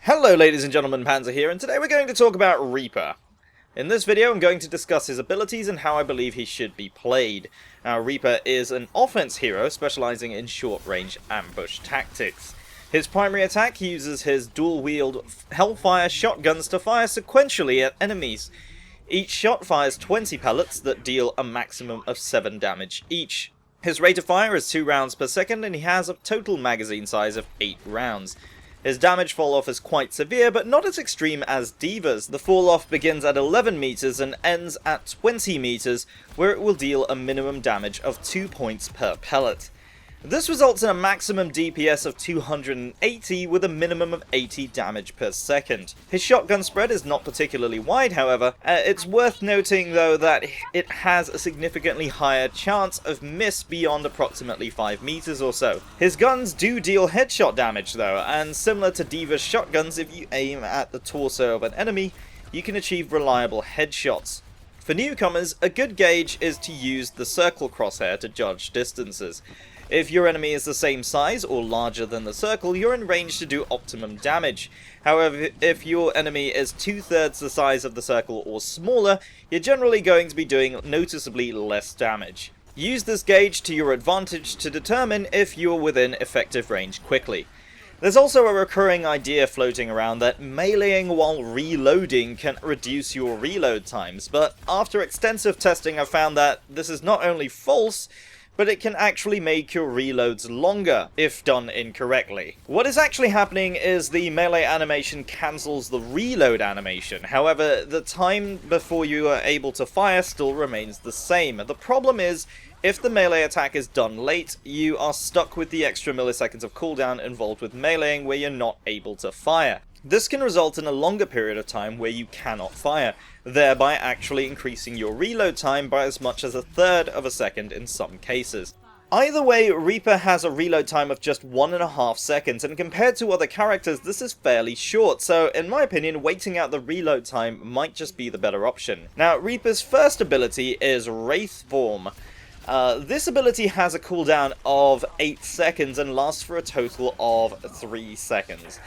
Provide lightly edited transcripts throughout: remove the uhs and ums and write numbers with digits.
Hello ladies and gentlemen, Panzer here, and today we're going to talk about Reaper. In this video I'm going to discuss his abilities and how I believe he should be played. Now Reaper is an offense hero specializing in short-range ambush tactics. His primary attack uses his dual-wield Hellfire shotguns to fire sequentially at enemies. Each shot fires 20 pellets that deal a maximum of 7 damage each. His rate of fire is 2 rounds per second and he has a total magazine size of 8 rounds. His damage fall-off is quite severe, but not as extreme as D.Va's. The fall-off begins at 11 meters and ends at 20 meters, where it will deal a minimum damage of 2 points per pellet. This results in a maximum DPS of 280 with a minimum of 80 damage per second. His shotgun spread is not particularly wide, however. It's worth noting though that it has a significantly higher chance of miss beyond approximately 5 meters or so. His guns do deal headshot damage though, and similar to D.Va's shotguns, if you aim at the torso of an enemy, you can achieve reliable headshots. For newcomers, a good gauge is to use the circle crosshair to judge distances. If your enemy is the same size or larger than the circle, you're in range to do optimum damage. However, if your enemy is 2/3 the size of the circle or smaller, you're generally going to be doing noticeably less damage. Use this gauge to your advantage to determine if you're within effective range quickly. There's also a recurring idea floating around that meleeing while reloading can reduce your reload times, but after extensive testing I've found that this is not only false, but it can actually make your reloads longer, if done incorrectly. What is actually happening is the melee animation cancels the reload animation, however, the time before you are able to fire still remains the same. The problem is, if the melee attack is done late, you are stuck with the extra milliseconds of cooldown involved with meleeing where you're not able to fire. This can result in a longer period of time where you cannot fire, thereby actually increasing your reload time by as much as 1/3 of a second in some cases. Either way, Reaper has a reload time of just 1.5 seconds, and compared to other characters this is fairly short, so in my opinion waiting out the reload time might just be the better option. Now Reaper's first ability is Wraith Form. This ability has a cooldown of 8 seconds and lasts for a total of 3 seconds.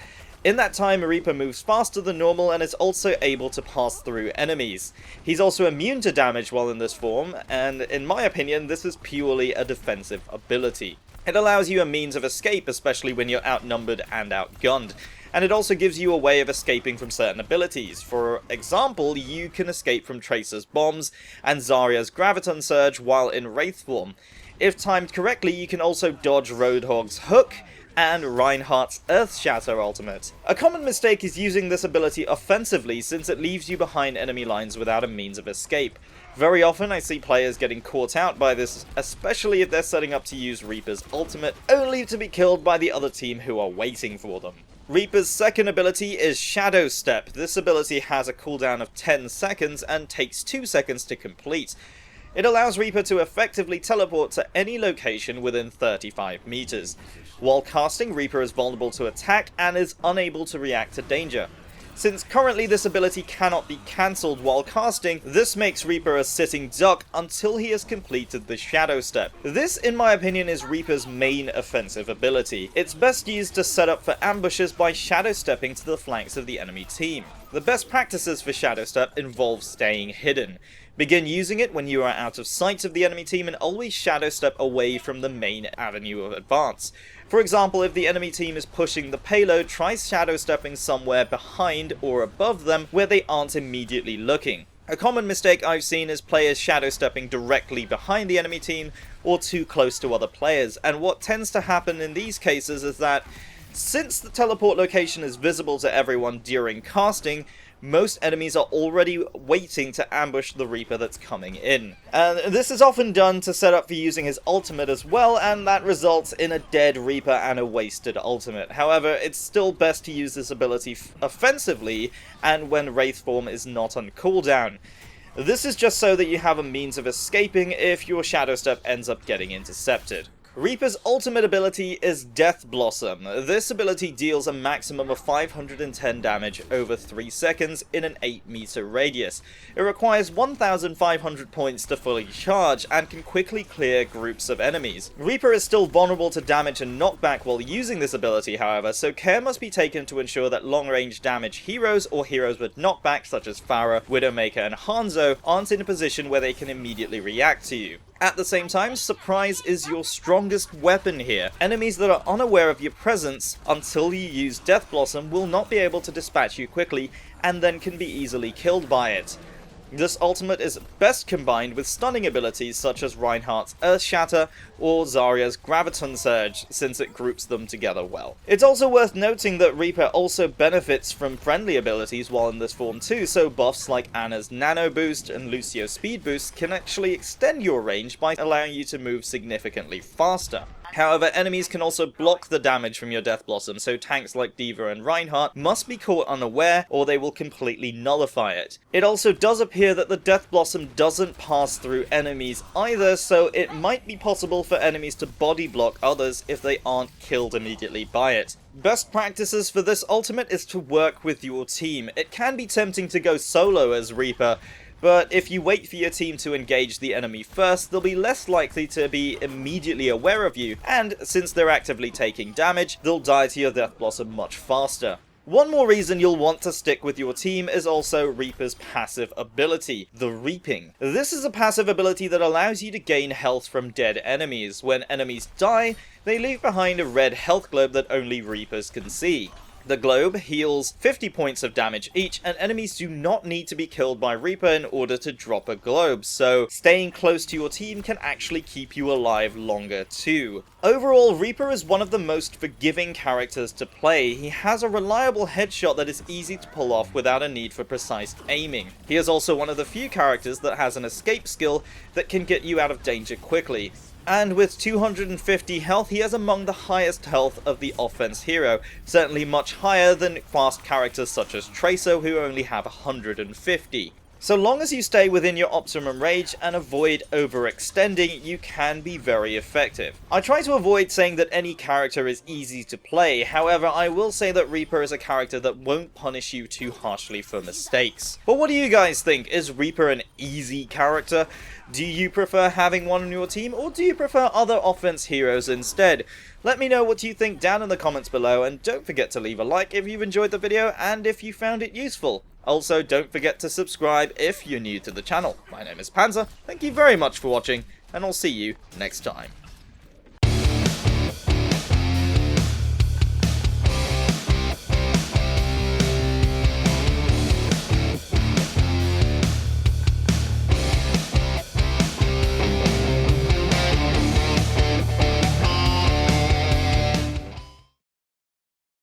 In that time, Reaper moves faster than normal and is also able to pass through enemies. He's also immune to damage while in this form, and in my opinion, this is purely a defensive ability. It allows you a means of escape, especially when you're outnumbered and outgunned, and it also gives you a way of escaping from certain abilities. For example, you can escape from Tracer's bombs and Zarya's Graviton Surge while in Wraith form. If timed correctly, you can also dodge Roadhog's Hook and Reinhardt's Earthshatter ultimate. A common mistake is using this ability offensively since it leaves you behind enemy lines without a means of escape. Very often I see players getting caught out by this, especially if they're setting up to use Reaper's ultimate, only to be killed by the other team who are waiting for them. Reaper's second ability is Shadow Step. This ability has a cooldown of 10 seconds and takes 2 seconds to complete. It allows Reaper to effectively teleport to any location within 35 meters. While casting, Reaper is vulnerable to attack and is unable to react to danger. Since currently this ability cannot be cancelled while casting, this makes Reaper a sitting duck until he has completed the Shadow Step. This, in my opinion, is Reaper's main offensive ability. It's best used to set up for ambushes by Shadow Stepping to the flanks of the enemy team. The best practices for Shadow Step involve staying hidden. Begin using it when you are out of sight of the enemy team and always Shadow Step away from the main avenue of advance. For example, if the enemy team is pushing the payload, try Shadow Stepping somewhere behind or above them where they aren't immediately looking. A common mistake I've seen is players Shadow Stepping directly behind the enemy team or too close to other players, and what tends to happen in these cases is that since the teleport location is visible to everyone during casting, most enemies are already waiting to ambush the Reaper that's coming in. And this is often done to set up for using his ultimate as well, and that results in a dead Reaper and a wasted ultimate. However, it's still best to use this ability offensively and when Wraith form is not on cooldown. This is just so that you have a means of escaping if your Shadow Step ends up getting intercepted. Reaper's ultimate ability is Death Blossom. This ability deals a maximum of 510 damage over 3 seconds in an 8-meter radius. It requires 1,500 points to fully charge and can quickly clear groups of enemies. Reaper is still vulnerable to damage and knockback while using this ability, however, so care must be taken to ensure that long-range damage heroes or heroes with knockback such as Pharah, Widowmaker and Hanzo aren't in a position where they can immediately react to you. At the same time, surprise is your strongest weapon here. Enemies that are unaware of your presence until you use Death Blossom will not be able to dispatch you quickly and then can be easily killed by it. This ultimate is best combined with stunning abilities such as Reinhardt's Earth Shatter or Zarya's Graviton Surge, since it groups them together well. It's also worth noting that Reaper also benefits from friendly abilities while in this form too, so buffs like Ana's Nano Boost and Lucio's Speed Boost can actually extend your range by allowing you to move significantly faster. However, enemies can also block the damage from your Death Blossom, so tanks like D.Va and Reinhardt must be caught unaware or they will completely nullify it. It also does appear that the Death Blossom doesn't pass through enemies either, so it might be possible for enemies to body block others if they aren't killed immediately by it. Best practices for this ultimate is to work with your team. It can be tempting to go solo as Reaper, but if you wait for your team to engage the enemy first, they'll be less likely to be immediately aware of you, and since they're actively taking damage, they'll die to your Death Blossom much faster. One more reason you'll want to stick with your team is also Reaper's passive ability, the Reaping. This is a passive ability that allows you to gain health from dead enemies. When enemies die, they leave behind a red health globe that only Reapers can see. The globe heals 50 points of damage each, and enemies do not need to be killed by Reaper in order to drop a globe, so staying close to your team can actually keep you alive longer too. Overall, Reaper is one of the most forgiving characters to play. He has a reliable headshot that is easy to pull off without a need for precise aiming. He is also one of the few characters that has an escape skill that can get you out of danger quickly. And with 250 health, he has among the highest health of the offense hero, certainly much higher than fast characters such as Tracer, who only have 150. So long as you stay within your optimum range and avoid overextending, you can be very effective. I try to avoid saying that any character is easy to play, however I will say that Reaper is a character that won't punish you too harshly for mistakes. But what do you guys think? Is Reaper an easy character? Do you prefer having one on your team, or do you prefer other offense heroes instead? Let me know what you think down in the comments below, and don't forget to leave a like if you've enjoyed the video and if you found it useful. Also, don't forget to subscribe if you're new to the channel. My name is Panzer, thank you very much for watching, and I'll see you next time.